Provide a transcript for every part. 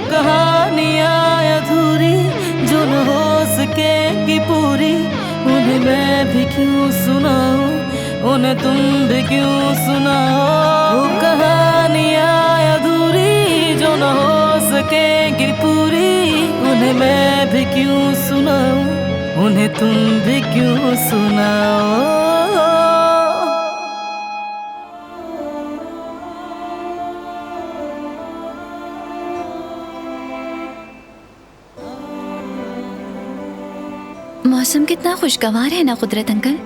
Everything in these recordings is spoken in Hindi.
कहानियाँ अधूरी जो न हो सकेगी पूरी, उन्हें मैं भी क्यों सुनाऊं, उन्हें तुम भी क्यों सुनाओ। वो कहानियाँ अधूरी जो न हो सकेगी पूरी, उन्हें मैं भी क्यों सुनाऊं, उन्हें तुम भी क्यों सुनाओ। मौसम कितना खुशगवार है ना कुदरत अंकल।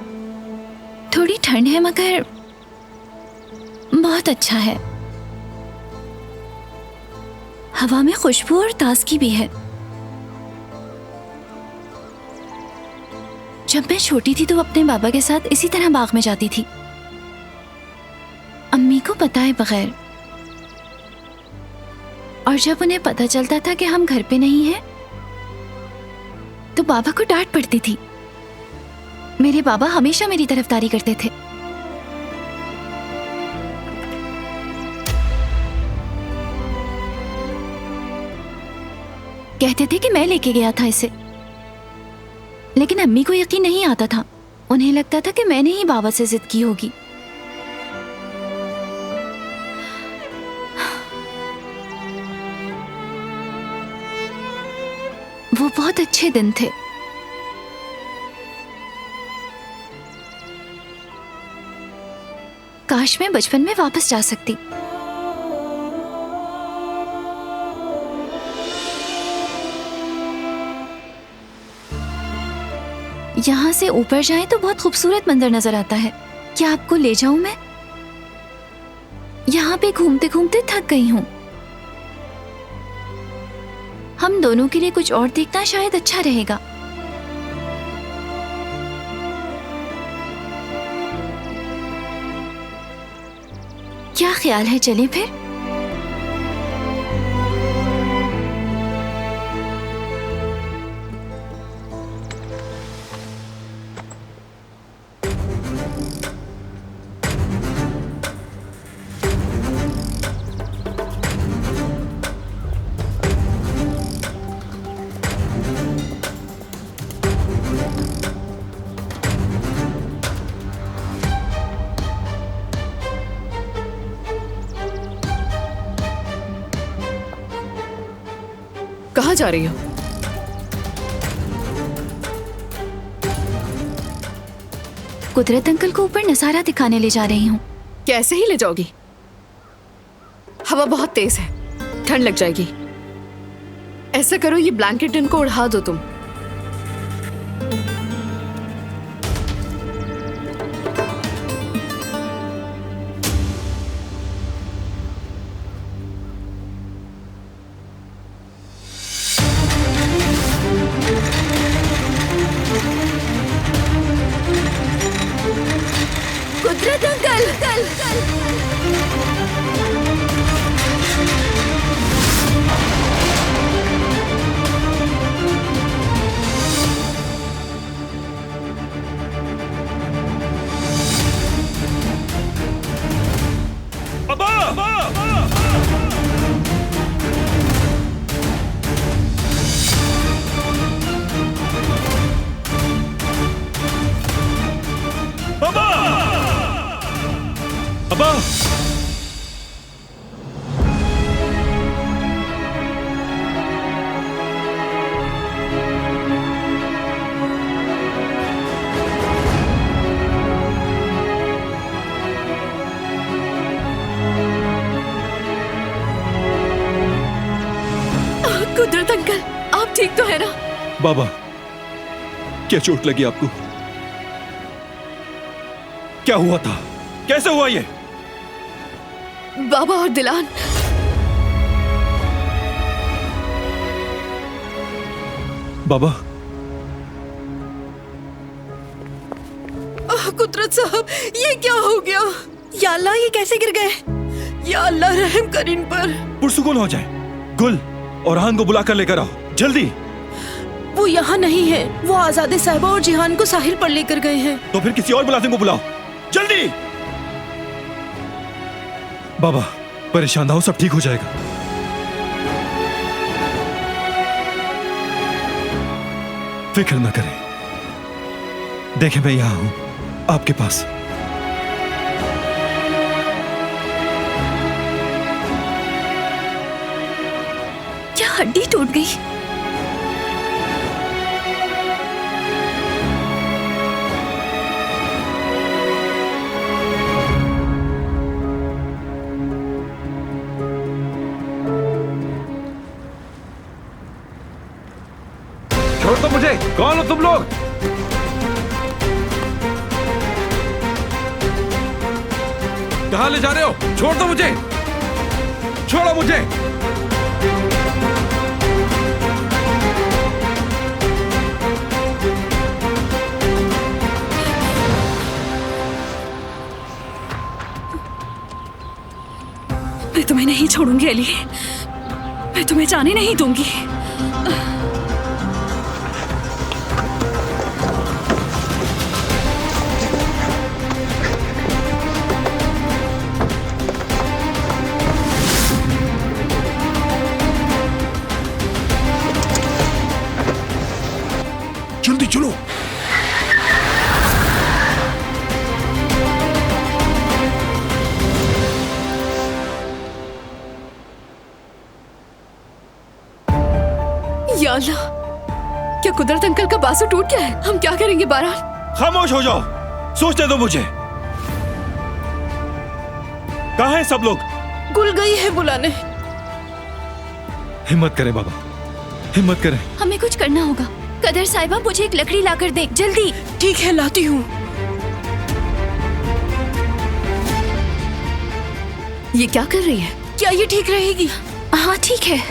थोड़ी ठंड है मगर बहुत अच्छा है। हवा में खुशबू और ताजगी भी है। जब मैं छोटी थी तो अपने बाबा के साथ इसी तरह बाग में जाती थी, अम्मी को बताए बगैर। और जब उन्हें पता चलता था कि हम घर पे नहीं हैं, तो बाबा को डांट पड़ती थी। मेरे बाबा हमेशा मेरी तरफदारी करते थे। कहते थे कि मैं लेके गया था इसे, लेकिन अम्मी को यकीन नहीं आता था। उन्हें लगता था कि मैंने ही बाबा से जिद की होगी। वो बहुत अच्छे दिन थे। काश मैं बचपन में वापस जा सकती। यहाँ से ऊपर जाएं तो बहुत खूबसूरत मंजर नजर आता है। क्या आपको ले जाऊं मैं? यहाँ पे घूमते घूमते थक गई हूँ। हम दोनों के लिए कुछ और देखना शायद अच्छा रहेगा। क्या ख्याल है, चलें फिर? कहाँ जा रही हो? कुदरत अंकल को ऊपर नजारा दिखाने ले जा रही हूँ। कैसे ही ले जाओगी? हवा बहुत तेज है, ठंड लग जाएगी। ऐसा करो, ये ब्लैंकेट इनको उड़ा दो तुम। कुदरत अंकल! अब्बा! कुदरत अंकल, आप ठीक तो है ना? बाबा, क्या चोट लगी आपको? क्या हुआ था? कैसे हुआ ये? बाबा और दिलान। बाबा, कुदरत साहब, ये क्या हो गया? या अल्लाह, ये कैसे गिर गए? या अल्लाह, रहम कर इन पर। पुरसुकून हो जाए। गुल और हान को बुलाकर लेकर आओ, जल्दी। वो यहाँ नहीं है। वो आजादे साहिबा और जिहान को साहिल पर लेकर गए हैं। तो फिर किसी और मुलाजिम को बुलाओ, जल्दी। बाबा, परेशान ना हो, सब ठीक हो जाएगा। फिक्र न करें। देखें, मैं यहां हूं आपके पास। क्या हड्डी टूट गई? छोड़ दो मुझे। कौन हो तुम लोग? कहां ले जा रहे हो? छोड़ दो मुझे। छोड़ो मुझे। मैं तुम्हें नहीं छोड़ूंगी अली, मैं तुम्हें जाने नहीं दूंगी। जल्दी चलो। या अल्लाह, क्या कुदरत अंकल का बाजू टूट गया है? हम क्या करेंगे बारान? खामोश हो जाओ, सोचने दो मुझे। कहां हैं सब लोग? गुल गई है बुलाने। हिम्मत करें बाबा, हिम्मत करें। हमें कुछ करना होगा। कदर साहिबा, मुझे एक लकड़ी लाकर दे, जल्दी। ठीक है, लाती हूँ। ये क्या कर रही है? क्या ये ठीक रहेगी? हाँ ठीक है।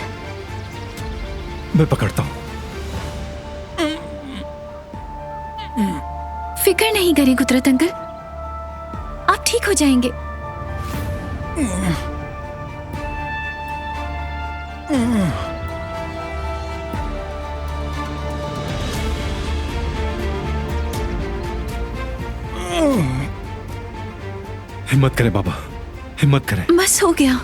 मैं पकड़ता हूं। फिक्र नहीं करें कुदरत अंकल, आप ठीक हो जाएंगे। हिम्मत करें बाबा, हिम्मत करें। बस हो गया।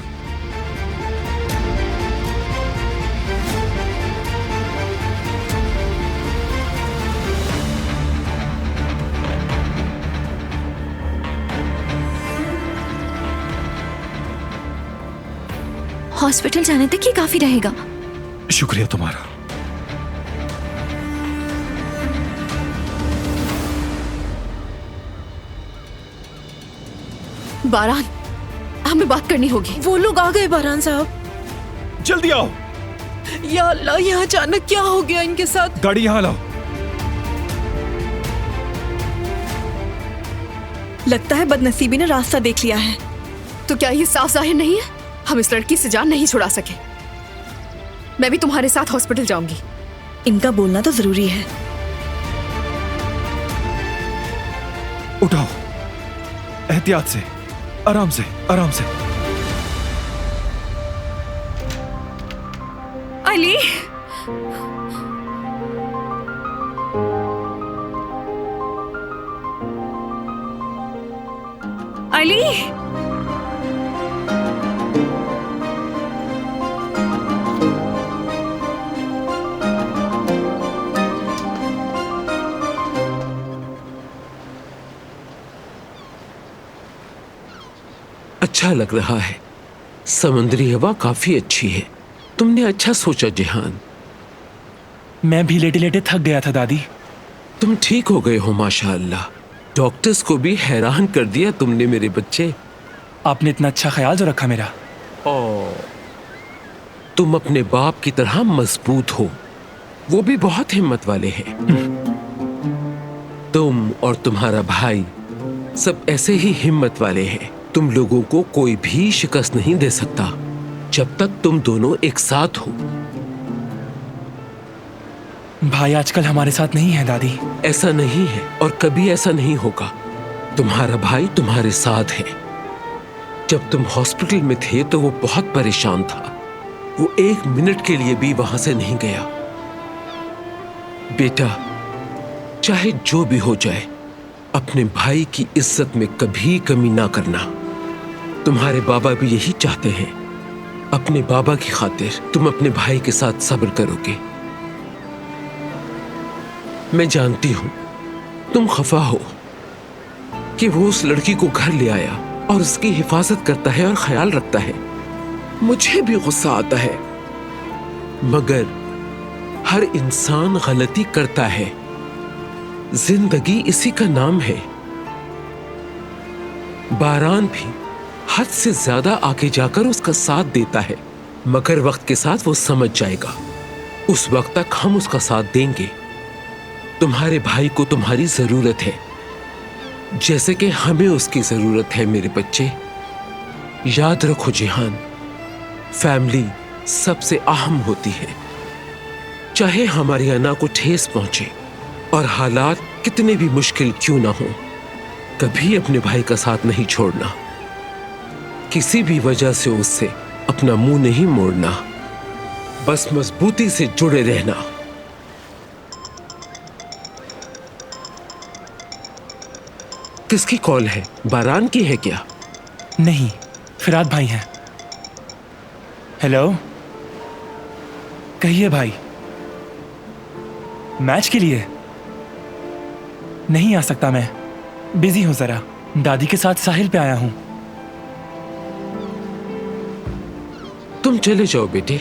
हॉस्पिटल जाने तक ये काफी रहेगा। शुक्रिया तुम्हारा। बारान, हमें बात करनी होगी। वो लोग आ गए बारान साहब। जल्दी आओ। या अल्लाह, यहाँ अचानक क्या हो गया इनके साथ? गाड़ी यहां लाओ। लगता है बदनसीबी ने रास्ता देख लिया है। तो क्या ये साफ जाहिर नहीं है? हम इस लड़की से जान नहीं छुड़ा सके। मैं भी तुम्हारे साथ हॉस्पिटल जाऊंगी। इनका बोलना तो जरूरी है। उठाओ, एहतियात से, आराम से, आराम से। अली, अली, अच्छा लग रहा है। समुद्री हवा काफी अच्छी है। तुमने अच्छा सोचा जिहान। मैं भी लेटे लेटे थक गया था दादी। तुम ठीक हो गए हो माशाअल्लाह। डॉक्टर्स को भी हैरान कर दिया तुमने मेरे बच्चे। आपने इतना अच्छा ख्याल जो रखा मेरा। तुम अपने बाप की तरह मजबूत हो, वो भी बहुत हिम्मत वाले हैं। तुम और तुम्हारा भाई सब ऐसे ही हिम्मत वाले हैं। तुम लोगों को कोई भी शिकस्त नहीं दे सकता जब तक तुम दोनों एक साथ हो। भाई आजकल हमारे साथ नहीं है दादी। ऐसा नहीं है और कभी ऐसा नहीं होगा। तुम्हारा भाई तुम्हारे साथ है। जब तुम हॉस्पिटल में थे तो वो बहुत परेशान था। वो 1 मिनट के लिए भी वहां से नहीं गया। बेटा, चाहे जो भी हो जाए, अपने भाई की इज्जत में कभी कमी ना करना। तुम्हारे बाबा भी यही चाहते हैं। अपने बाबा की खातिर तुम अपने भाई के साथ सब्र करोगे। मैं जानती हूं तुम खफा हो कि वो उस लड़की को घर ले आया और उसकी हिफाजत करता है और ख्याल रखता है। मुझे भी गुस्सा आता है, मगर हर इंसान गलती करता है। जिंदगी इसी का नाम है। बारान भी हद से ज्यादा आगे जाकर उसका साथ देता है, मगर वक्त के साथ वो समझ जाएगा। उस वक्त तक हम उसका साथ देंगे। तुम्हारे भाई को तुम्हारी जरूरत है, जैसे कि हमें उसकी जरूरत है। मेरे बच्चे, याद रखो जिहान, फैमिली सबसे अहम होती है। चाहे हमारी अना को ठेस पहुंचे और हालात कितने भी मुश्किल क्यों ना हो, कभी अपने भाई का साथ नहीं छोड़ना। किसी भी वजह से उससे अपना मुंह नहीं मोड़ना, बस मजबूती से जुड़े रहना। किसकी कॉल है? बारान की है क्या? नहीं, फिराद भाई हैं। हेलो, कहिए भाई। मैच के लिए नहीं आ सकता, मैं बिजी हूं जरा। दादी के साथ साहिल पे आया हूं। तुम चले जाओ बेटे,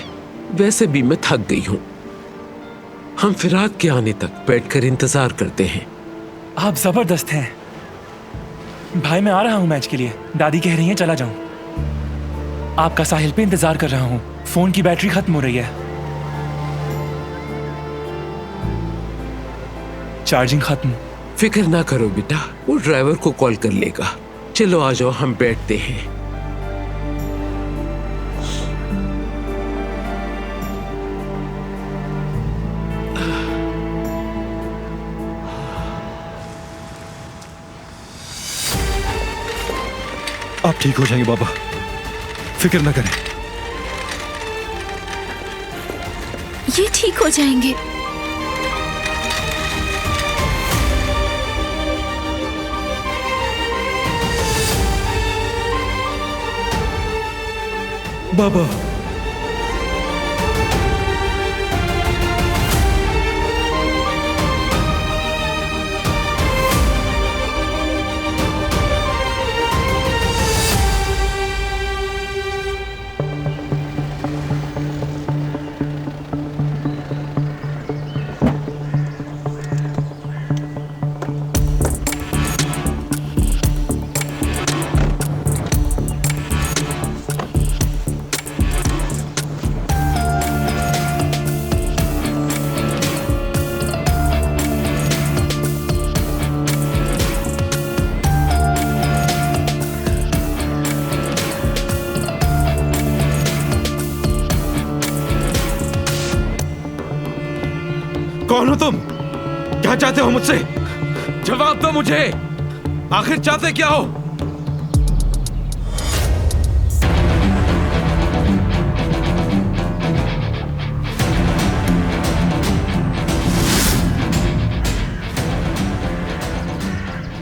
वैसे भी मैं थक गई हूं। हम फिराद के आने तक बैठकर इंतजार करते हैं। आप जबरदस्त हैं भाई। मैं आ रहा हूं मैच के लिए। दादी कह रही हैं चला जाऊं। आपका साहिल पे इंतजार कर रहा हूं। फोन की बैटरी खत्म हो रही है, चार्जिंग खत्म। फिक्र ना करो बेटा, वो ड्राइवर को कॉल कर लेगा। चलो आ जाओ, हम बैठते हैं। आप ठीक हो जाएंगे बाबा, फिक्र ना करें। ये ठीक हो जाएंगे। बाबा, कौन हो तुम? क्या चाहते हो मुझसे? जवाब दो मुझे। आखिर चाहते क्या हो?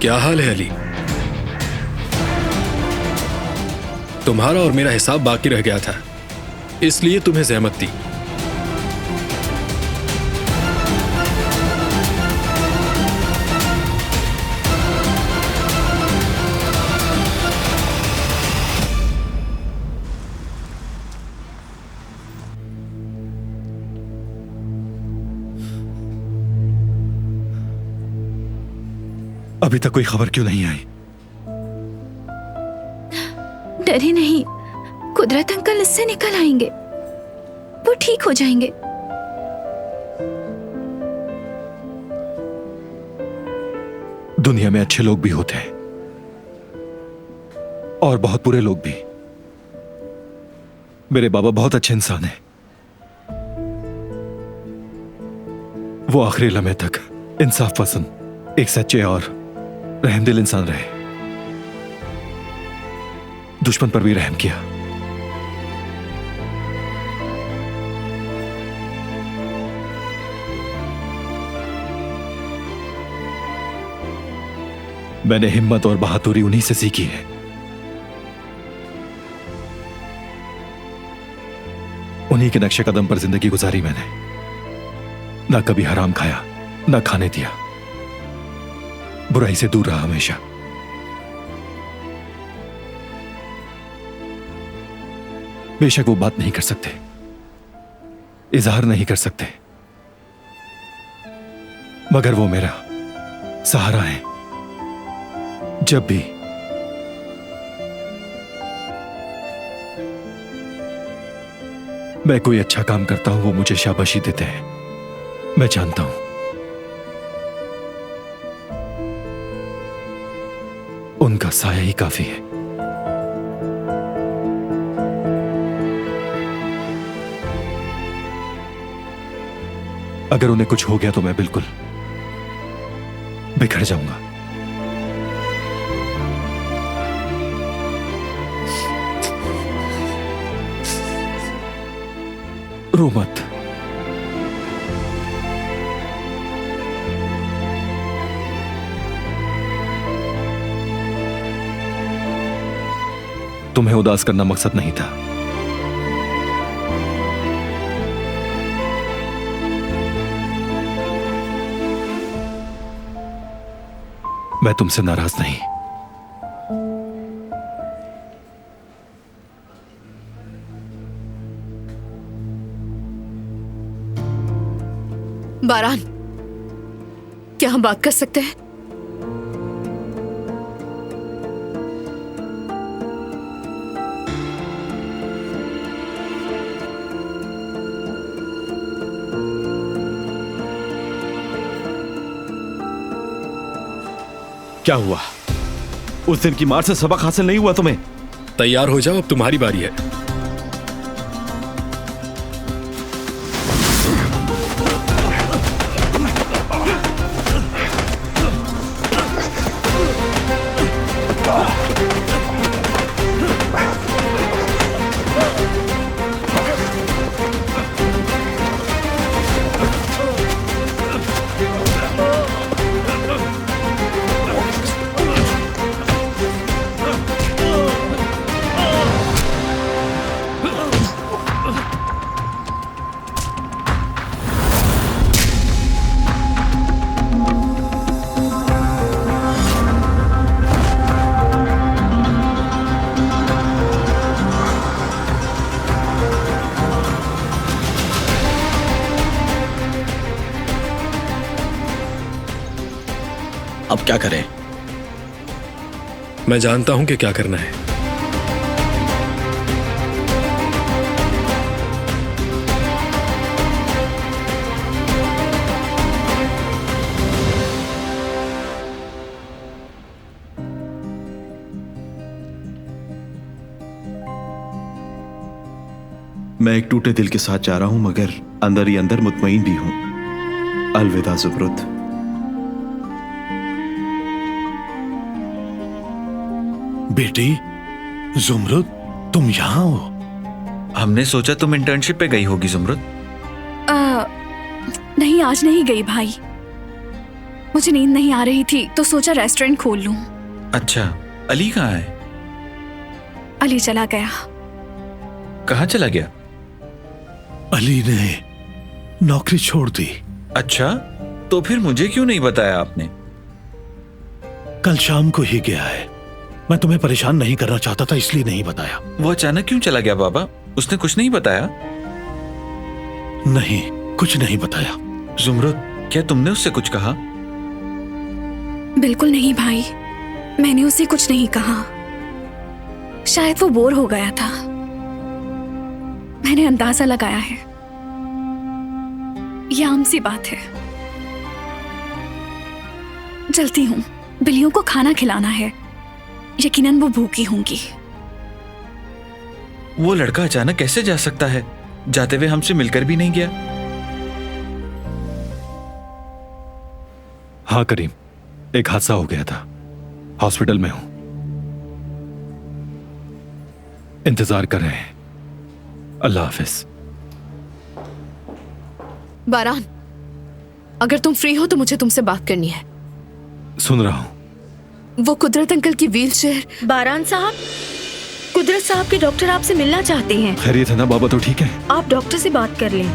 क्या हाल है अली? तुम्हारा और मेरा हिसाब बाकी रह गया था, इसलिए तुम्हें जहमत दी। अभी तक कोई खबर क्यों नहीं आई? डरे नहीं, कुदरत अंकल इससे निकल आएंगे। वो ठीक हो जाएंगे। दुनिया में अच्छे लोग भी होते हैं और बहुत बुरे लोग भी। मेरे बाबा बहुत अच्छे इंसान हैं। वो आखिरी लम्हे तक इंसाफ पसंद, एक सच्चे और रहमदिल इंसान रहे। दुश्मन पर भी रहम किया। मैंने हिम्मत और बहादुरी उन्हीं से सीखी है। उन्हीं के नक्शे कदम पर जिंदगी गुजारी मैंने। ना कभी हराम खाया, ना खाने दिया, बुराई से दूर रहा हमेशा। बेशक वो बात नहीं कर सकते, इजहार नहीं कर सकते, मगर वो मेरा सहारा है। जब भी मैं कोई अच्छा काम करता हूं, वो मुझे शाबाशी देते हैं। मैं जानता हूं उनका साया ही काफी है। अगर उन्हें कुछ हो गया तो मैं बिल्कुल बिखर जाऊंगा। रो मत। तुम्हें उदास करना मकसद नहीं था। मैं तुमसे नाराज नहीं। बारान, क्या हम बात कर सकते हैं? क्या हुआ? उस दिन की मार से सबक हासिल नहीं हुआ तुम्हें? तैयार हो जाओ, अब तुम्हारी बारी है। अब क्या करें? मैं जानता हूं कि क्या करना है। मैं एक टूटे दिल के साथ जा रहा हूं, मगर अंदर ही अंदर मुतमईन भी हूं। अलविदा ज़ुमरुद। बेटी ज़ुमरुद, तुम यहाँ हो? हमने सोचा तुम इंटर्नशिप पे गई होगी ज़ुमरुद। नहीं, आज नहीं गई भाई। मुझे नींद नहीं आ रही थी तो सोचा रेस्टोरेंट खोल लूं। अच्छा, अली कहाँ है? अली चला गया। कहाँ चला गया? अली ने नौकरी छोड़ दी। अच्छा, तो फिर मुझे क्यों नहीं बताया आपने? कल शाम को ही गया है। मैं तुम्हें परेशान नहीं करना चाहता था, इसलिए नहीं बताया। वो अचानक क्यों चला गया बाबा? उसने कुछ नहीं बताया? नहीं, कुछ नहीं बताया। ज़ुमरुद, क्या तुमने उससे कुछ कहा? बिल्कुल नहीं भाई, मैंने उसे कुछ नहीं कहा। शायद वो बोर हो गया था। मैंने अंदाजा लगाया है। यह आम सी बात है। चलती हूँ, बिल्लियों को खाना खिलाना है। यकीनन वो भूखी होंगी। वो लड़का अचानक कैसे जा सकता है? जाते हुए हमसे मिलकर भी नहीं गया। हाँ करीम, एक हादसा हो गया था। हॉस्पिटल में हूं, इंतजार कर रहे हैं। अल्लाह हाफिज। बारान, अगर तुम फ्री हो तो मुझे तुमसे बात करनी है। सुन रहा हूं। वो कुदरत अंकल की व्हीलचेयर। बारान साहब, कुदरत साहब के डॉक्टर आपसे मिलना चाहते हैं। खैरियत है ना? बाबा तो ठीक है? आप डॉक्टर से बात कर लें।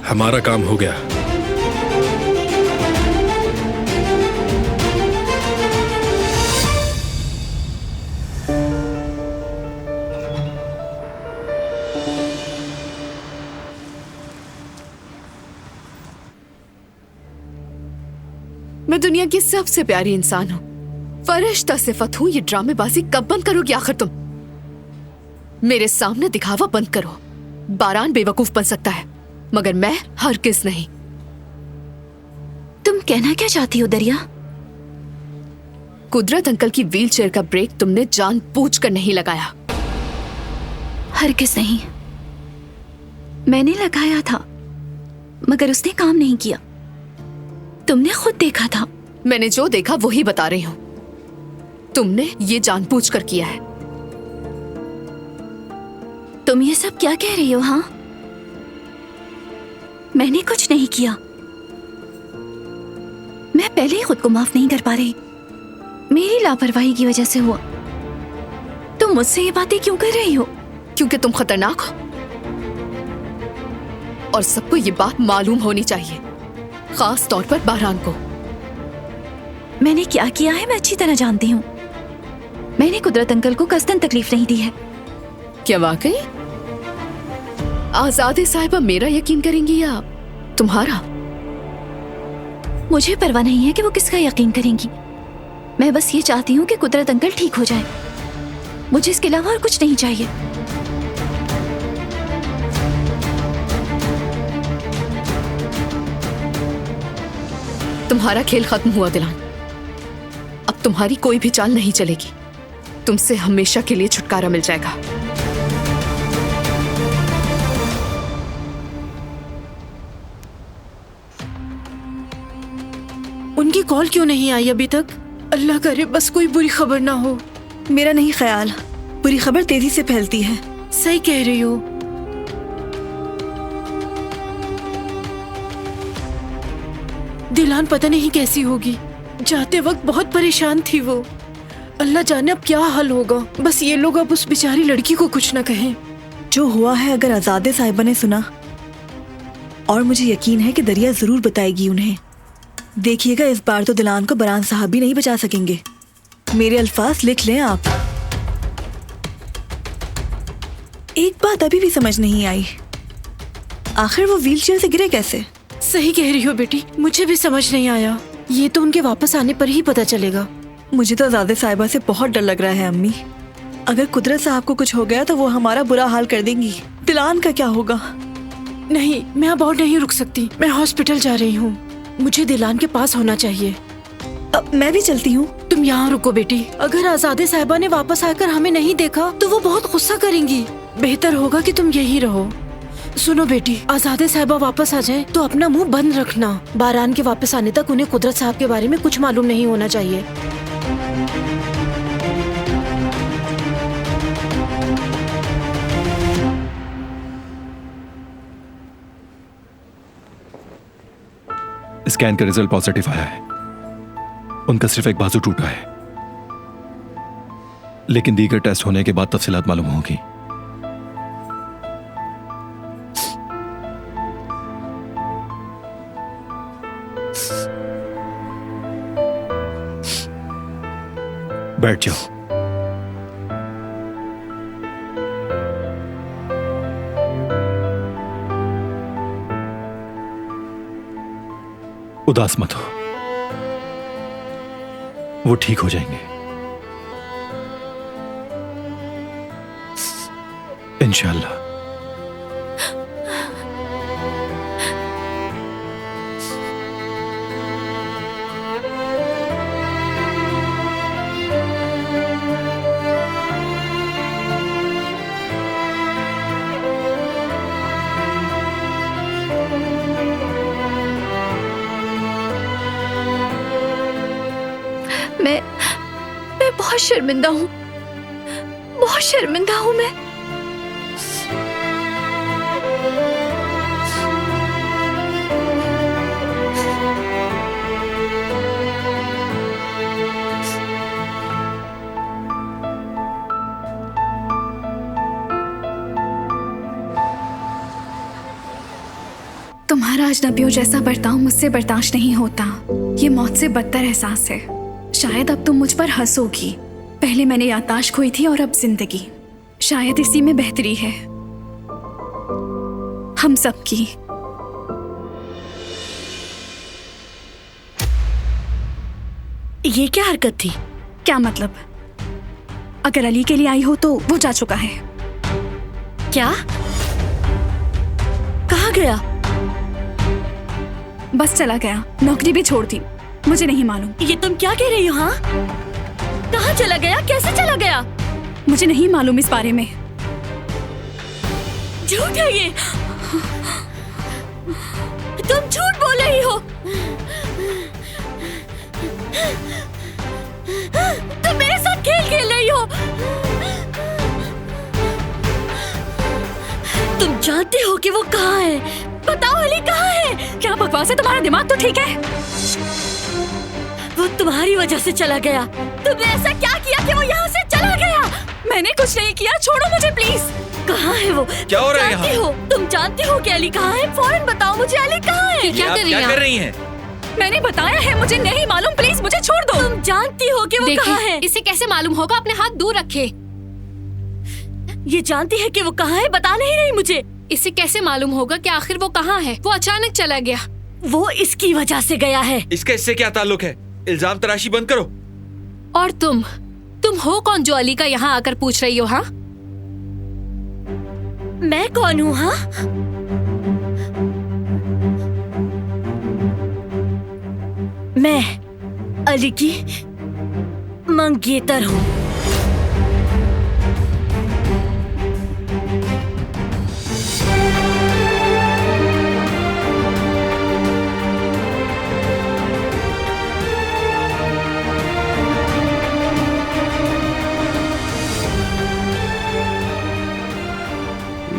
हमारा काम हो गया। मैं दुनिया की सबसे प्यारी इंसान हूं, फरिश्ता सिफत हूं। ये ड्रामेबाजी कब बंद करोगी आखिर तुम? मेरे सामने दिखावा बंद करो। बारान बेवकूफ बन सकता है मगर मैं हरगिज नहीं। तुम कहना क्या चाहती हो दरिया? कुदरत अंकल की व्हीलचेयर का ब्रेक तुमने जानबूझकर नहीं लगाया। हरगिज नहीं। मैंने लगाया था मगर उसने काम नहीं किया। तुमने खुद देखा था। मैंने जो देखा वही बता रही हूं। तुमने ये जानबूझकर किया है। तुम ये सब क्या कह रही हो? हाँ, मैंने कुछ नहीं किया। मैं पहले ही खुद को माफ नहीं कर पा रही। मेरी लापरवाही की वजह से हुआ। तुम मुझसे ये बातें क्यों कर रही हो? क्योंकि तुम खतरनाक हो और सबको ये बात मालूम होनी चाहिए, खास तौर पर बारान को। मैंने क्या किया है मैं अच्छी तरह जानती हूँ। मैंने कुदरत अंकल को कस्तन तकलीफ नहीं दी है। क्या वाकई? आजादे साहिबा मेरा यकीन करेंगी या तुम्हारा? मुझे परवाह नहीं है कि वो किसका यकीन करेंगी। मैं बस ये चाहती हूँ कि कुदरत अंकल ठीक हो जाए। मुझे इसके अलावा और कुछ नहीं चाहिए। तुम्हारा खेल खत्म हुआ दिलान। अब तुम्हारी कोई भी चाल नहीं चलेगी। तुमसे हमेशा के लिए छुटकारा मिल जाएगा। उनकी कॉल क्यों नहीं आई अभी तक? अल्लाह करे बस कोई बुरी खबर ना हो। मेरा नहीं ख्याल, बुरी खबर तेजी से फैलती है। सही कह रही हो। दिलान पता नहीं कैसी होगी। जाते वक्त बहुत परेशान थी वो। अल्लाह जाने अब क्या हाल होगा। बस ये लोग अब उस बेचारी लड़की को कुछ ना कहें। जो हुआ है अगर आजादे साहिबा ने सुना, और मुझे यकीन है कि दरिया जरूर बताएगी उन्हें। देखिएगा इस बार तो दिलान को बरान साहब भी नहीं बचा सकेंगे। मेरे अल्फाज लिख लें आप। एक बात अभी भी समझ नहीं आई, आखिर वो व्हीलचेयर से गिरे कैसे? सही कह रही हो बेटी, मुझे भी समझ नहीं आया। ये तो उनके वापस आने पर ही पता चलेगा। मुझे तो आजादे साहिबा से बहुत डर लग रहा है अम्मी। अगर कुदरत साहब को कुछ हो गया तो वो हमारा बुरा हाल कर देंगी। दिलान का क्या होगा? नहीं, मैं अब और नहीं रुक सकती। मैं हॉस्पिटल जा रही हूँ। मुझे दिलान के पास होना चाहिए। अब मैं भी चलती हूँ। तुम यहाँ रुको बेटी। अगर आजादे साहिबा ने वापस आकर हमें नहीं देखा तो वो बहुत गुस्सा करेंगी। बेहतर होगा कि तुम यहीं रहो। सुनो बेटी, आजादे साहिबा वापस आ जाए तो अपना मुंह बंद रखना। बारान के वापस आने तक उन्हें कुदरत साहब के बारे में कुछ मालूम नहीं होना चाहिए। स्कैन का रिजल्ट पॉजिटिव आया है। उनका सिर्फ एक बाजू टूटा है, लेकिन दीगर टेस्ट होने के बाद तफसीलात मालूम होगी। बैठ जाओ। उदास मत हो, वो ठीक हो जाएंगे इंशाअल्लाह। मैं बहुत शर्मिंदा हूँ, बहुत शर्मिंदा हूँ मैं। तुम्हारा अजनबियों जैसा बर्ताव मुझसे बर्दाश्त नहीं होता। ये मौत से बदतर एहसास है। शायद अब तुम मुझ पर हंसोगी। पहले मैंने याददाश्त खोई थी और अब जिंदगी। शायद इसी में बेहतरी है हम सबकी। ये क्या हरकत थी? क्या मतलब? अगर अली के लिए आई हो तो वो जा चुका है। क्या? कहाँ गया? बस चला गया, नौकरी भी छोड़ दी। मुझे नहीं मालूम। ये तुम क्या कह रही हो? हाँ, कहाँ चला गया? कैसे चला गया? मुझे नहीं मालूम इस बारे में। झूठ है ये। तुम झूठ बोल रही हो। तुम मेरे साथ खेल खेल रही हो। तुम जानती हो कि वो कहाँ है? बताओ अली कहाँ है? क्या बकवास है? तुम्हारा दिमाग तो ठीक है? वो तुम्हारी वजह से चला गया। तुमने ऐसा क्या किया कि वो यहाँ से चला गया? मैंने कुछ नहीं किया, छोड़ो मुझे प्लीज। कहाँ है वो? क्या हो रहा है यहाँ? तुम जानती हो कि अली कहाँ है? फौरन बताओ मुझे, अली कहाँ है? क्या कर रही हैं? मैंने बताया है मुझे नहीं मालूम, प्लीज मुझे छोड़ दो। तुम जानती हो कि वो कहाँ है? इसे कैसे मालूम होगा? अपने हाथ दूर रखे। ये जानती है कि वो कहाँ है, बता नहीं रही मुझे। इसे कैसे मालूम होगा कि आखिर वो कहाँ है? वो अचानक चला गया। वो इसकी वजह से गया है। इसका इससे क्या ताल्लुक है? इल्जाम तराशी बंद करो। और तुम हो कौन जो अली का यहाँ आकर पूछ रही हो? हाँ, मैं कौन हूँ? हाँ, मैं अली की मंगेतर हूँ।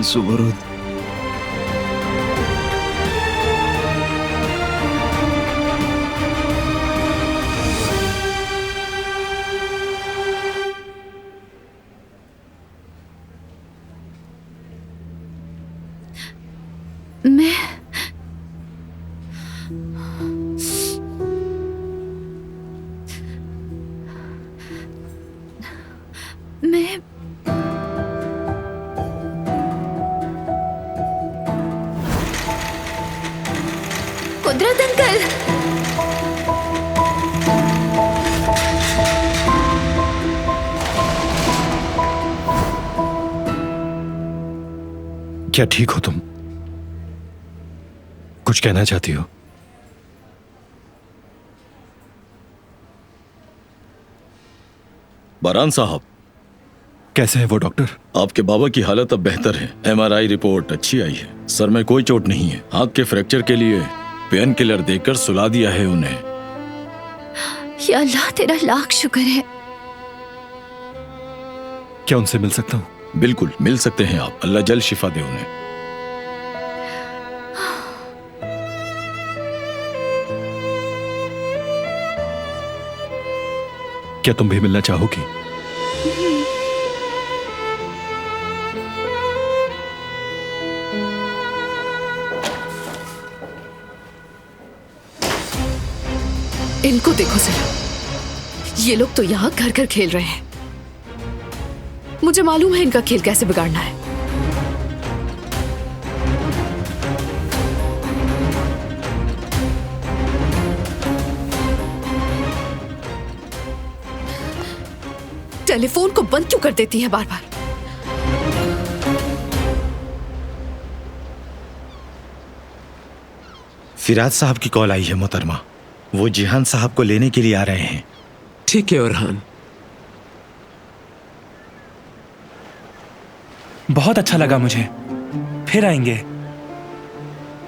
सुबरुद, मैं कुदरत अंकल, क्या ठीक हो तुम? कुछ कहना चाहती हो? बरान साहब, कैसे है वो डॉक्टर? आपके बाबा की हालत अब बेहतर है। एमआरआई रिपोर्ट अच्छी आई है। सर में कोई चोट नहीं है। हाथ के फ्रैक्चर के लिए पेन किलर देकर सुला दिया है उन्हें। या अल्लाह तेरा लाख शुक्र है। क्या उनसे मिल सकता हूँ? बिल्कुल मिल सकते हैं आप। अल्लाह जल्द शिफा दे उन्हें। क्या तुम भी मिलना चाहोगी? इनको देखो जरा, ये लोग तो यहाँ घर घर खेल रहे हैं। मुझे मालूम है इनका खेल कैसे बिगाड़ना है। टेलीफोन को बंद क्यों कर देती है बार बार? फिराज साहब की कॉल आई है मोहतरमा। वो जिहान साहब को लेने के लिए आ रहे हैं। ठीक है अरहान। बहुत अच्छा लगा मुझे, फिर आएंगे।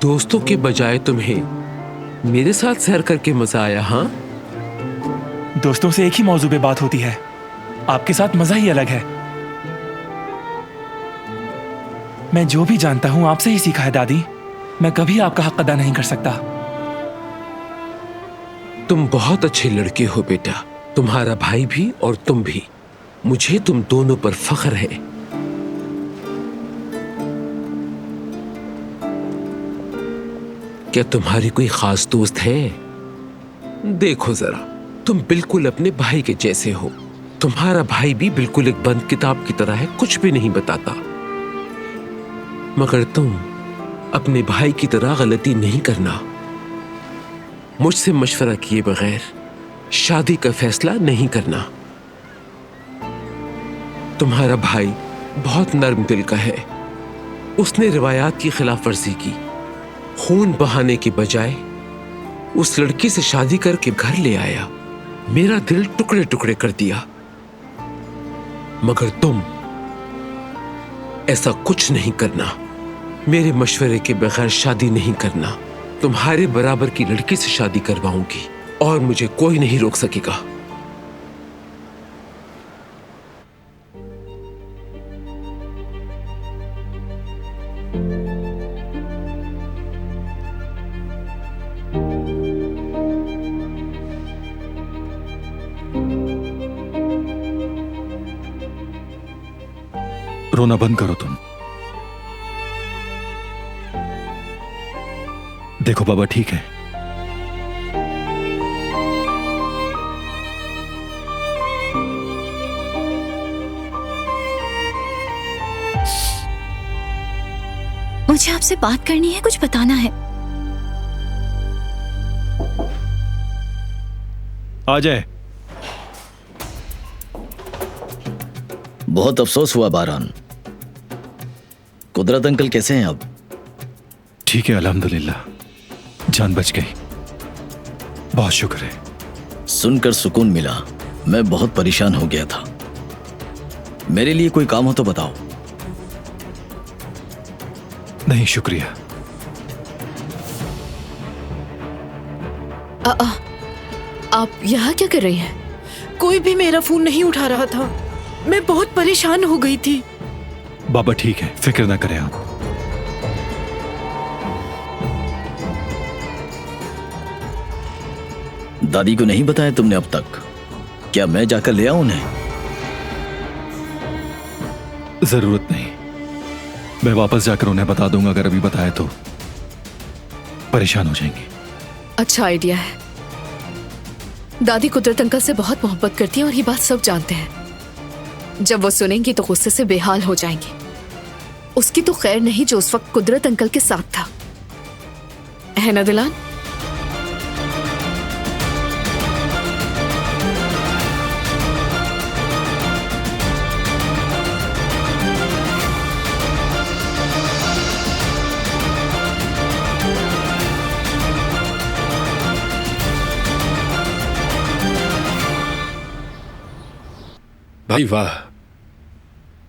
दोस्तों के बजाय तुम्हें मेरे साथ सैर करके मजा आया? हाँ, दोस्तों से एक ही मौजू पे बात होती है, आपके साथ मजा ही अलग है। मैं जो भी जानता हूं आपसे ही सीखा है दादी। मैं कभी आपका हक अदा नहीं कर सकता। तुम बहुत अच्छे लड़के हो बेटा, तुम्हारा भाई भी और तुम भी। मुझे तुम दोनों पर फख्र है। क्या तुम्हारी कोई खास दोस्त है? देखो जरा, तुम बिल्कुल अपने भाई के जैसे हो। तुम्हारा भाई भी बिल्कुल एक बंद किताब की तरह है, कुछ भी नहीं बताता। मगर तुम अपने भाई की तरह गलती नहीं करना। मुझसे मशवरा किए बगैर शादी का फैसला नहीं करना। तुम्हारा भाई बहुत नर्म दिल का है। उसने रिवायात की खिलाफ वर्जी की। खून बहाने के बजाय उस लड़की से शादी करके घर ले आया। मेरा दिल टुकड़े टुकड़े कर दिया। मगर तुम ऐसा कुछ नहीं करना। मेरे मशवरे के बगैर शादी नहीं करना। तुम्हारे बराबर की लड़की से शादी करवाऊंगी और मुझे कोई नहीं रोक सकेगा। रोना बंद करो तुम। देखो बाबा ठीक है। मुझे आपसे बात करनी है, कुछ बताना है। आ जाए। बहुत अफसोस हुआ बारान। कुदरत अंकल कैसे हैं अब? ठीक है अल्हम्दुलिल्लाह, जान बच गई। बहुत शुक्र है। सुनकर सुकून मिला। मैं बहुत परेशान हो गया था। मेरे लिए कोई काम हो तो बताओ। नहीं शुक्रिया। आप यहाँ क्या कर रही हैं? कोई भी मेरा फोन नहीं उठा रहा था। मैं बहुत परेशान हो गई थी। बाबा ठीक है, फिक्र ना करें आप। दादी को नहीं बताया तुमने अब तक? क्या मैं जाकर ले आऊं उन्हें? जरूरत नहीं, मैं वापस जाकर उन्हें बता दूंगा। अगर अभी बताया तो परेशान हो जाएंगी। अच्छा आइडिया है। दादी कुदरत अंकल से बहुत मोहब्बत करती हैं और ये बात सब जानते हैं। जब वो सुनेंगी तो गुस्से से बेहाल हो जाएंगी। उसकी तो खैर नहीं जो उस वक्त कुदरत अंकल के साथ था, है ना दिलान? भाई वाह,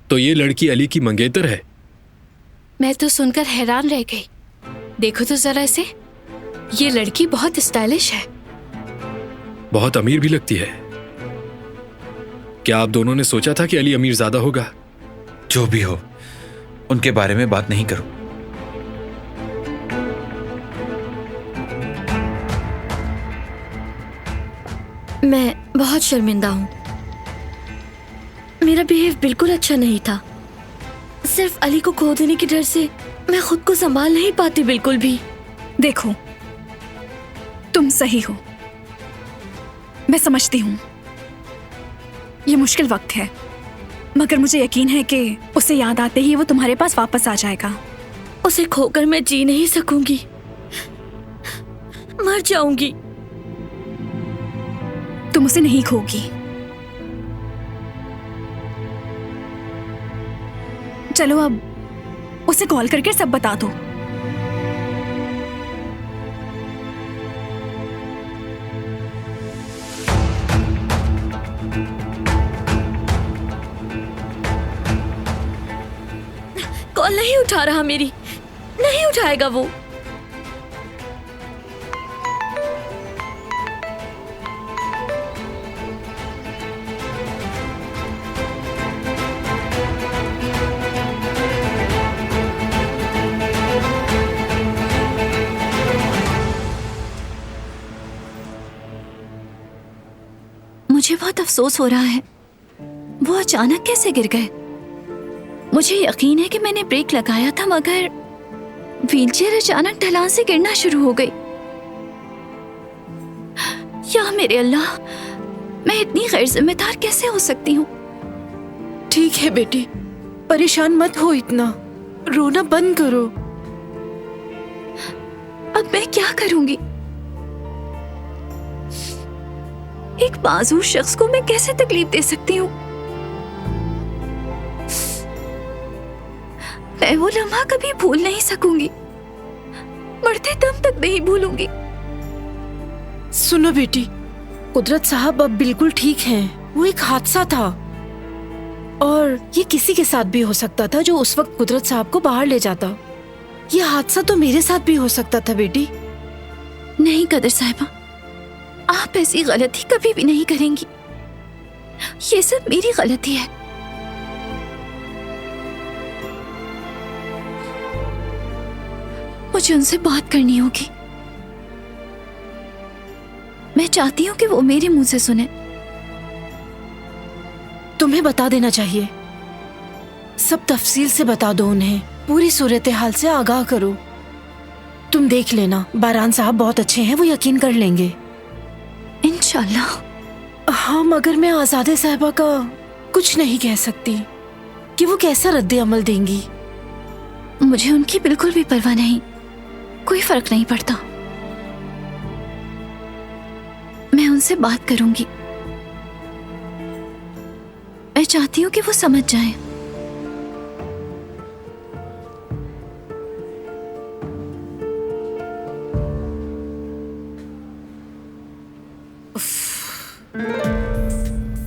तो ये लड़की अली की मंगेतर है। मैं तो सुनकर हैरान रह गई। देखो तो जरा इसे, ये लड़की बहुत स्टाइलिश है। बहुत अमीर भी लगती है। क्या आप दोनों ने सोचा था कि अली अमीर ज्यादा होगा? जो भी हो, उनके बारे में बात नहीं करो। मैं बहुत शर्मिंदा हूँ। मेरा बिहेव बिल्कुल अच्छा नहीं था। सिर्फ अली को खो देने के डर से मैं खुद को संभाल नहीं पाती बिल्कुल भी। देखो, तुम सही हो, मैं समझती हूँ। ये मुश्किल वक्त है, मगर मुझे यकीन है कि उसे याद आते ही वो तुम्हारे पास वापस आ जाएगा। उसे खोकर मैं जी नहीं सकूंगी, मर जाऊंगी। तुम उसे नहीं खोगी, चलो अब उसे कॉल करके सब बता दो। कॉल नहीं उठा रहा मेरी, नहीं उठाएगा वो। मुझे बहुत अफसोस हो रहा है, वो अचानक कैसे गिर गए। मुझे यकीन है कि मैंने ब्रेक लगाया था, मगर व्हीलचेयर अचानक ढलान से गिरना शुरू हो गई। या मेरे अल्लाह, मैं इतनी गैर जिम्मेदार कैसे हो सकती हूँ। ठीक है बेटी, परेशान मत हो इतना, रोना बंद करो। अब मैं क्या करूंगी? एक मासूम शख्स को मैं कैसे तकलीफ दे सकती हूँ? मैं वो लम्हा कभी भूल नहीं सकूंगी, मरते दम तक नहीं भूलूंगी। सुनो बेटी, कुदरत साहब अब बिल्कुल ठीक हैं। वो एक हादसा था और ये किसी के साथ भी हो सकता था जो उस वक्त कुदरत साहब को बाहर ले जाता। ये हादसा तो मेरे साथ भी हो सकता था बेटी। नहीं कदर साहिबा, आप ऐसी गलती कभी भी नहीं करेंगी। ये सब मेरी गलती है। मुझे उनसे बात करनी होगी। मैं चाहती हूँ कि वो मेरे मुंह से सुने। तुम्हें बता देना चाहिए, सब तफसील से बता दो उन्हें, पूरी सूरत हाल से आगाह करो। तुम देख लेना, बारान साहब बहुत अच्छे हैं, वो यकीन कर लेंगे इंशाल्लाह। हाँ, मगर मैं आजादे साहिबा का कुछ नहीं कह सकती कि वो कैसा रद्द अमल देंगी। मुझे उनकी बिल्कुल भी परवाह नहीं, कोई फर्क नहीं पड़ता। मैं उनसे बात करूंगी। मैं चाहती हूँ कि वो समझ जाएं।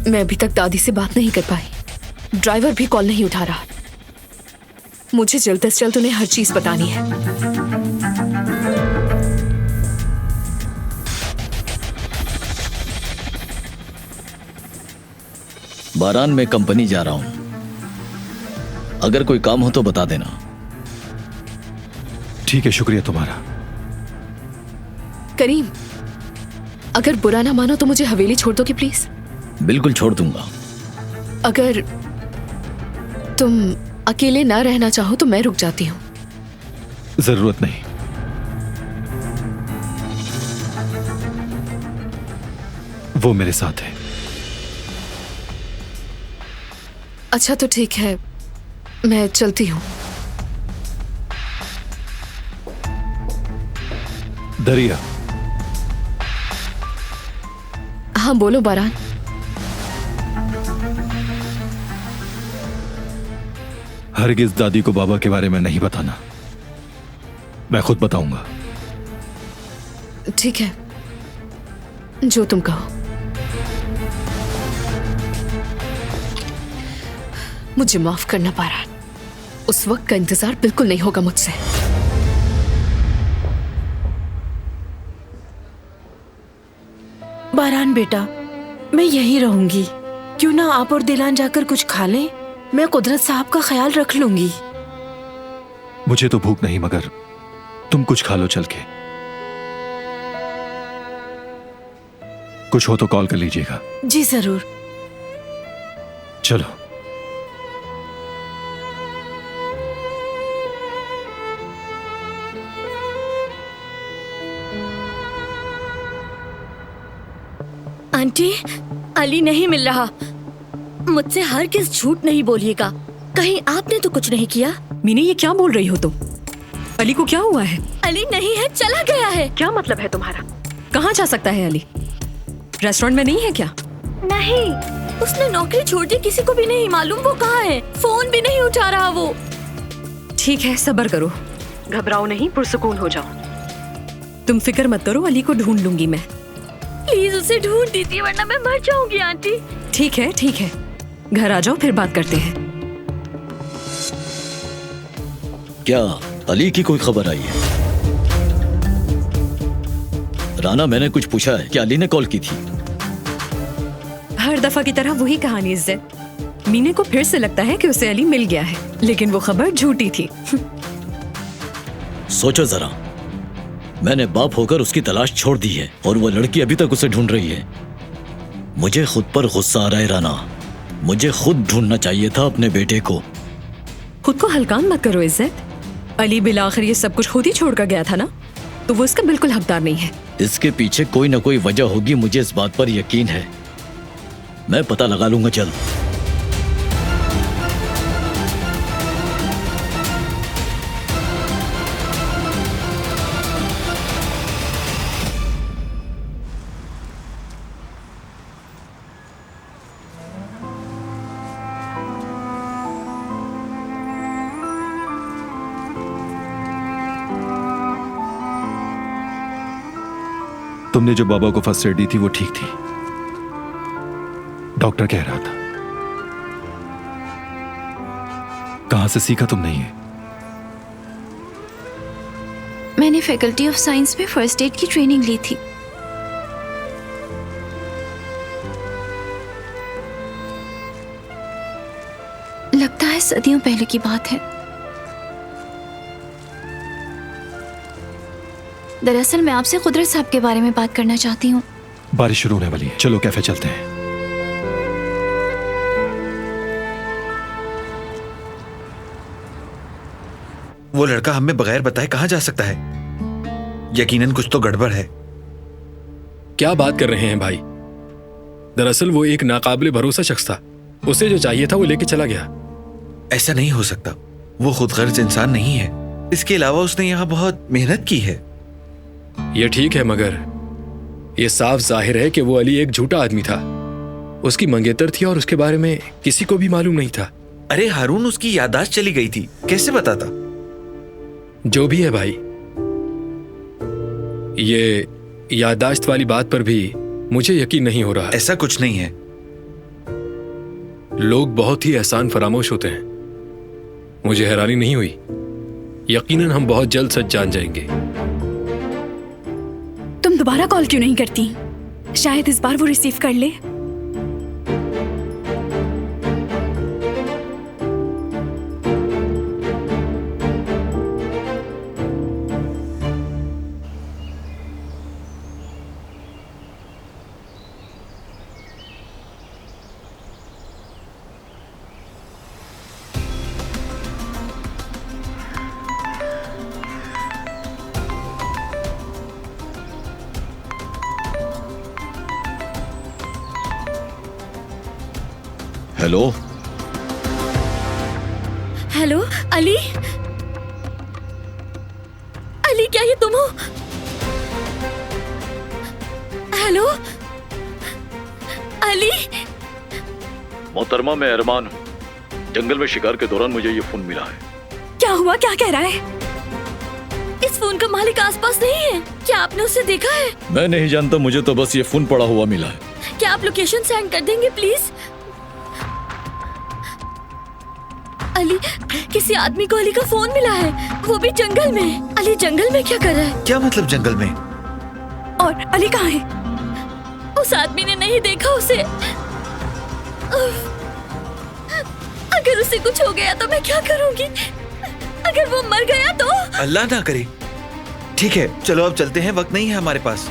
मैं अभी तक दादी से बात नहीं कर पाई। ड्राइवर भी कॉल नहीं उठा रहा। मुझे जल्द से जल्द उन्हें हर चीज बतानी है। बारान में कंपनी जा रहा हूं, अगर कोई काम हो तो बता देना। ठीक है, शुक्रिया तुम्हारा। करीम, अगर बुरा ना मानो तो मुझे हवेली छोड़ दोगे प्लीज? बिल्कुल छोड़ दूंगा। अगर तुम अकेले ना रहना चाहो तो मैं रुक जाती हूँ। जरूरत नहीं। वो मेरे साथ है। अच्छा तो ठीक है, मैं चलती हूँ। दरिया। हाँ बोलो बारान। हरगिज दादी को बाबा के बारे में नहीं बताना, मैं खुद बताऊंगा। ठीक है, जो तुम कहो। मुझे माफ करना बारान, उस वक्त का इंतजार बिल्कुल नहीं होगा मुझसे। बारान बेटा, मैं यहीं रहूंगी। क्यों ना आप और दिलान जाकर कुछ खा लें? मैं कुदरत साहब का ख्याल रख लूंगी। मुझे तो भूख नहीं, मगर तुम कुछ खा लो चल के। कुछ हो तो कॉल कर लीजिएगा। जी जरूर। चलो। आंटी, अली नहीं मिल रहा। मुझसे हर किस झूठ नहीं बोलिएगा। कहीं आपने तो कुछ नहीं किया? मीनी, ये क्या बोल रही हो तुम? अली को क्या हुआ है? अली नहीं है, चला गया है। क्या मतलब है तुम्हारा? कहाँ जा सकता है अली? रेस्टोरेंट में नहीं है क्या? नहीं, उसने नौकरी छोड़ दी, किसी को भी नहीं मालूम वो कहाँ है। फोन भी नहीं उठा रहा वो। ठीक है, सब्र करो, घबराओ नहीं, पुरसुकून हो जाओ। तुम फिक्र मत करो, अली को ढूंढ लूंगी मैं। प्लीज उसे ढूंढ दीजिए वरना मैं मर जाऊंगी आंटी। ठीक है ठीक है, घर आ जाओ फिर बात करते हैं। क्या अली की कोई खबर आई है? राना, मैंने कुछ पूछा है, क्या अली ने कॉल की थी? हर दफा की तरह वही कहानी इज्जत। मीने को फिर से लगता है कि उसे अली मिल गया है, लेकिन वो खबर झूठी थी। सोचो जरा, मैंने बाप होकर उसकी तलाश छोड़ दी है और वो लड़की अभी तक उसे ढूंढ रही है। मुझे खुद पर गुस्सा आ रहा है राना। मुझे खुद ढूंढना चाहिए था अपने बेटे को। खुद को हल्कान मत करो इज्जत। अली बिल आखिर ये सब कुछ खुद ही छोड़कर गया था ना, तो वो इसका बिल्कुल हकदार नहीं है। इसके पीछे कोई ना कोई वजह होगी, मुझे इस बात पर यकीन है। मैं पता लगा लूंगा जल्द। तुमने जो बाबा को फर्स्ट एड दी थी वो ठीक थी, डॉक्टर कह रहा था। कहां से सीखा तुमने ये? मैंने फैकल्टी ऑफ साइंस में फर्स्ट एड की ट्रेनिंग ली थी। लगता है सदियों पहले की बात है। दरअसल मैं आपसे कुदरत साहब के बारे में बात करना चाहती हूँ। बारिश शुरू होने वाली है, चलो कैफे चलते हैं। वो लड़का हमें बगैर बताए कहां जा सकता है? यकीनन कुछ तो गड़बड़ है। क्या बात कर रहे हैं भाई? दरअसल वो एक नाकाबिले भरोसा शख्स था। उसे जो चाहिए था वो लेके चला गया। ऐसा नहीं हो सकता, वो खुदगर्ज इंसान नहीं है। इसके अलावा उसने यहाँ बहुत मेहनत की है। ये ठीक है, मगर ये साफ जाहिर है कि वो अली एक झूठा आदमी था। उसकी मंगेतर थी और उसके बारे में किसी को भी मालूम नहीं था। अरे हारून, उसकी याददाश्त चली गई थी, कैसे बताता? जो भी है भाई, ये याददाश्त वाली बात पर भी मुझे यकीन नहीं हो रहा। ऐसा कुछ नहीं है। लोग बहुत ही एहसान फरामोश होते हैं। मुझे हैरानी नहीं हुई। यकीनन हम बहुत जल्द सच जान जाएंगे। तुम दोबारा कॉल क्यों नहीं करती? शायद इस बार वो रिसीव कर ले। Hello hello Ali. अली, क्या ये तुम हो? हेलो अली। मोहतरमा, मैं अरमान हूँ। जंगल में शिकार के दौरान मुझे ये फोन मिला है। क्या हुआ? क्या कह रहा है? इस फोन का मालिक आसपास नहीं है। क्या आपने उसे देखा है? मैं नहीं जानता, मुझे तो बस ये फोन पड़ा हुआ मिला है। क्या आप लोकेशन सेंड कर देंगे प्लीज? अली, किसी आदमी को अली का फोन मिला है, वो भी जंगल में। अली जंगल में क्या कर रहा है? क्या मतलब जंगल में? और अली कहाँ है? उस आदमी ने नहीं देखा उसे। अगर उसे कुछ हो गया तो मैं क्या करूंगी? अगर वो मर गया तो? अल्लाह ना करे। ठीक है, चलो अब चलते हैं, वक्त नहीं है हमारे पास।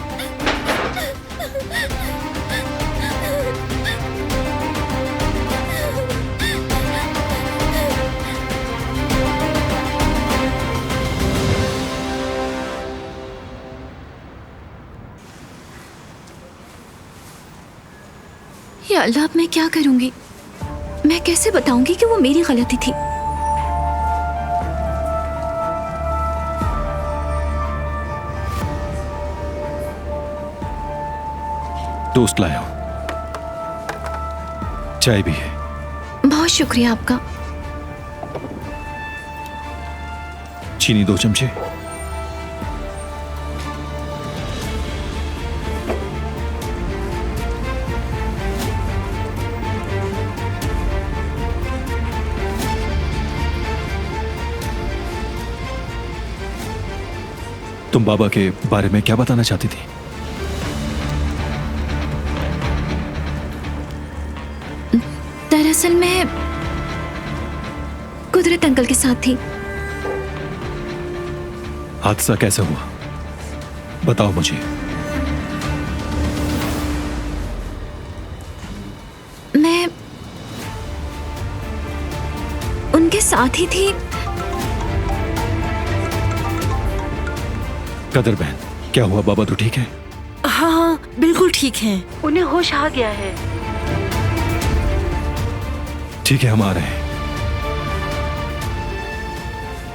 या अल्लाह, अब मैं क्या करूंगी? मैं कैसे बताऊंगी कि वो मेरी गलती थी? टोस्ट लाया हूं। चाय भी है। बहुत शुक्रिया आपका। चीनी 2 चमचे। तुम बाबा के बारे में क्या बताना चाहती थी? दरअसल मैं कुदरत अंकल के साथ थी। हादसा कैसे हुआ बताओ मुझे। मैं उनके साथ ही थी। कदर बहन, क्या हुआ? बाबा तो ठीक है? हाँ हाँ बिल्कुल ठीक है, उन्हें होश आ गया है। ठीक है, हम आ रहे हैं।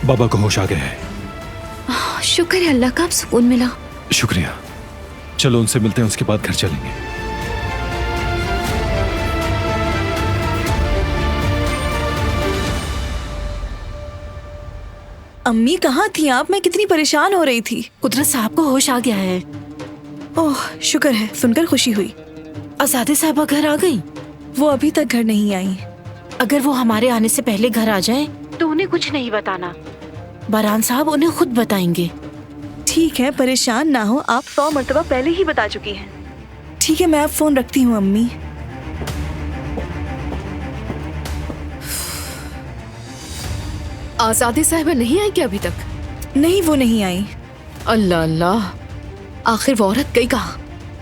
बाबा को होश आ गया है। शुक्र है अल्लाह का, अब सुकून मिला। शुक्रिया। चलो उनसे मिलते हैं, उसके बाद घर चलेंगे। अम्मी कहाँ थी आप? मैं कितनी परेशान हो रही थी। कुदरत साहब को होश आ गया है। ओह शुक्र है, सुनकर खुशी हुई। आजादे साहबा घर आ गई? वो अभी तक घर नहीं आई। अगर वो हमारे आने से पहले घर आ जाए तो उन्हें कुछ नहीं बताना। बारान साहब उन्हें खुद बताएंगे। ठीक है, परेशान ना हो आप, 100 मर्तबा पहले ही बता चुकी हैं। ठीक है, मैं अब फोन रखती हूँ अम्मी। आजादी साहिबा नहीं आई क्या अभी तक? नहीं, वो नहीं आई। अल्लाह अल्लाह, आखिर वो औरत गई कहाँ?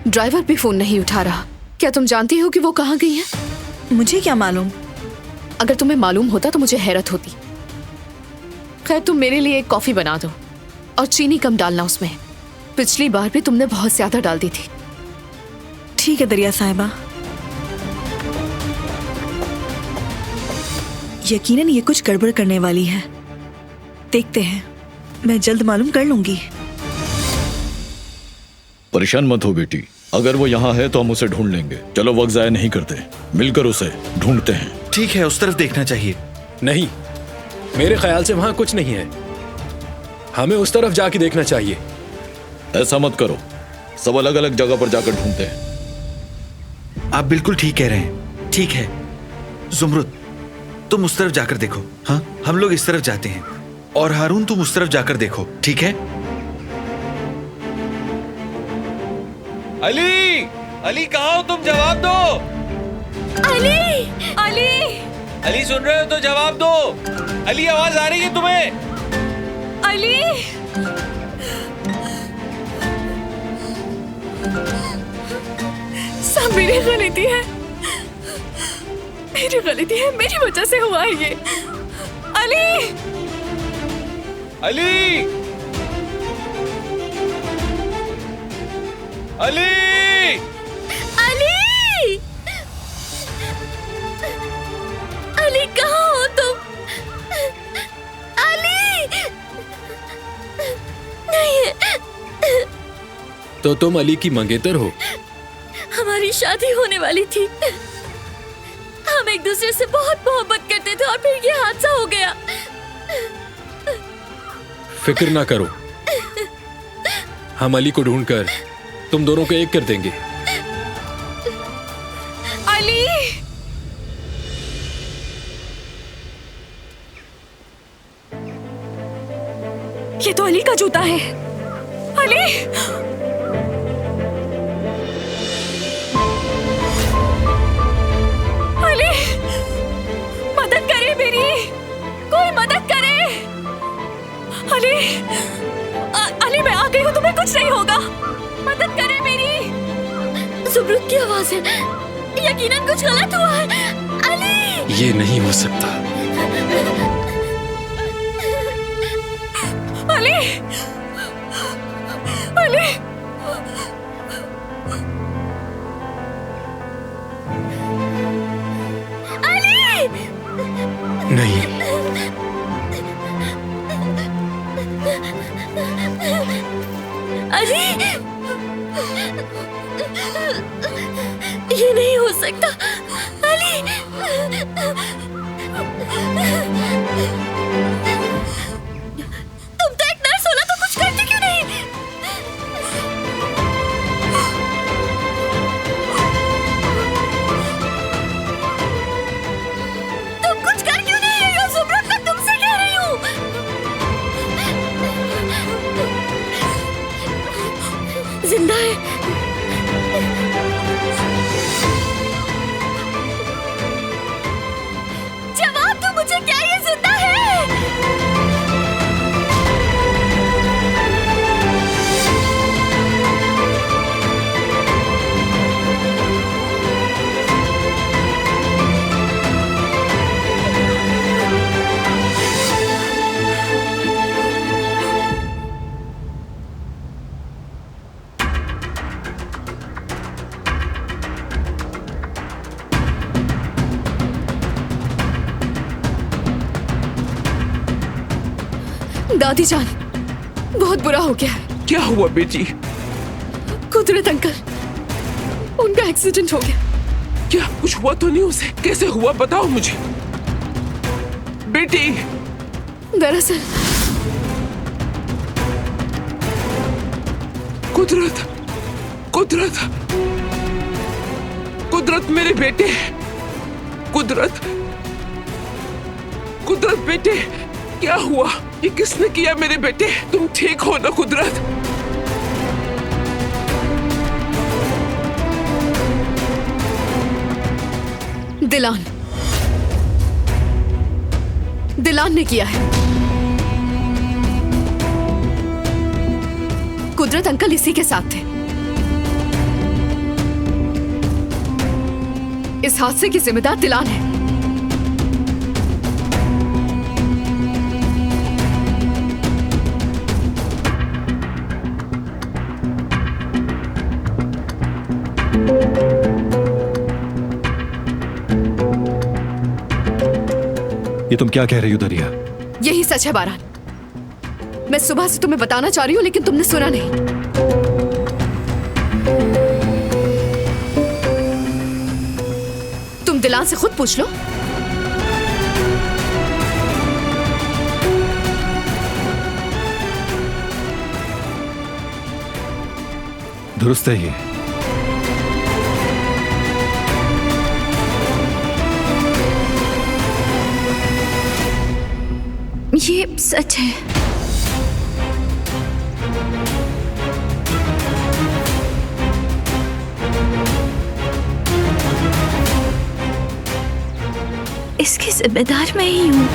ड्राइवर भी फोन नहीं उठा रहा। क्या तुम जानती हो कि वो कहाँ गई है? मुझे क्या मालूम। अगर तुम्हें मालूम होता तो मुझे हैरत होती। खैर, तुम मेरे लिए एक कॉफी बना दो और चीनी कम डालना उसमें। पिछली बार भी तुमने बहुत ज्यादा डाल दी थी। ठीक है दरिया साहिबा। यकीनन ये कुछ गड़बड़ करने वाली है। देखते हैं, मैं जल्द मालूम कर लूंगी। परेशान मत हो बेटी, अगर वो यहाँ है तो हम उसे ढूंढ लेंगे। चलो वक्त जाया नहीं करते, मिलकर उसे ढूंढते हैं। ठीक है, उस तरफ देखना चाहिए। नहीं, मेरे ख्याल से वहां कुछ नहीं है। हमें उस तरफ जाके देखना चाहिए। ऐसा मत करो, सब अलग अलग जगह पर जाकर ढूंढते हैं। आप बिल्कुल ठीक कह रहे हैं। ठीक है जुमरुद, तुम उस तरफ जाकर देखो। हाँ, हम लोग इस तरफ जाते हैं। और हारून, तुम उस तरफ जाकर देखो। ठीक है? अली, अली कहाँ हो तुम? जवाब दो। अली, अली, अली सुन रहे हो तो जवाब दो। अली, आवाज आ रही है तुम्हें? अली, सब मेरी गलती है, मेरी गलती है, मेरी वजह से हुआ है ये। अली, अली, अली, अली, अली कहाँ हो तुम? अली, नहीं। तो तुम अली की मंगेतर हो? हमारी शादी होने वाली थी। हम एक दूसरे से बहुत मोहब्बत करते थे और फिर ये हादसा हो गया। फिक्र ना करो, हम अली को ढूंढकर तुम दोनों को एक कर देंगे। अली, ये तो अली का जूता है। अली, अली, मदद करे मेरी, कोई मदद करे। अली, अली मैं आ गई हूँ, तुम्हें कुछ नहीं होगा। मदद करे मेरी। जुमरुद की आवाज है, यकीनन कुछ गलत हुआ है। अली, ये नहीं हो सकता। अली, अली, अली, नहीं, अली, ये नहीं हो सकता। अली, जिंदा है? जवाब दो मुझे, क्या ये जिंदा है? दादी जान, बहुत बुरा हो गया है। क्या हुआ बेटी? कुदरत अंकल, उनका एक्सीडेंट हो गया। क्या कुछ हुआ तो नहीं उसे? कैसे हुआ बताओ मुझे बेटी। दरअसल कुदरत, कुदरत, कुदरत मेरे बेटे, कुदरत, कुदरत बेटे, क्या हुआ? ये किसने किया मेरे बेटे? तुम ठीक हो ना कुदरत? दिलान, दिलान ने किया है। कुदरत अंकल इसी के साथ थे। इस हादसे की जिम्मेदार दिलान है। ये तुम क्या कह रही हो दरिया? यही सच है बारान। मैं सुबह से तुम्हें बताना चाह रही हूं लेकिन तुमने सुना नहीं। तुम दिलान से खुद पूछ लो। दुरुस्त है ये। ये सच है। इसकी जिम्मेदार मैं ही हूं।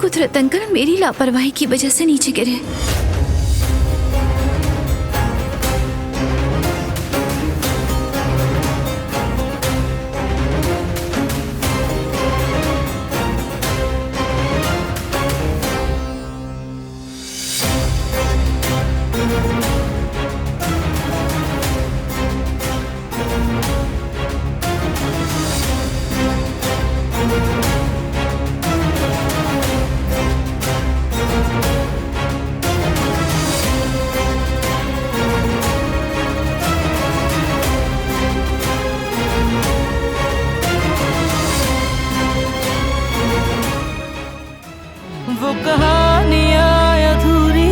कुदरत अंकल मेरी लापरवाही की वजह से नीचे गिरे। वो कहानियाँ अधूरी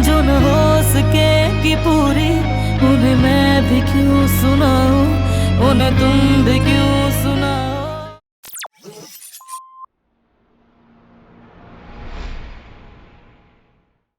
जो न हो सके कि पूरी, उन्हें मैं भी क्यों सुनाऊं, उन्हें तुम भी क्यों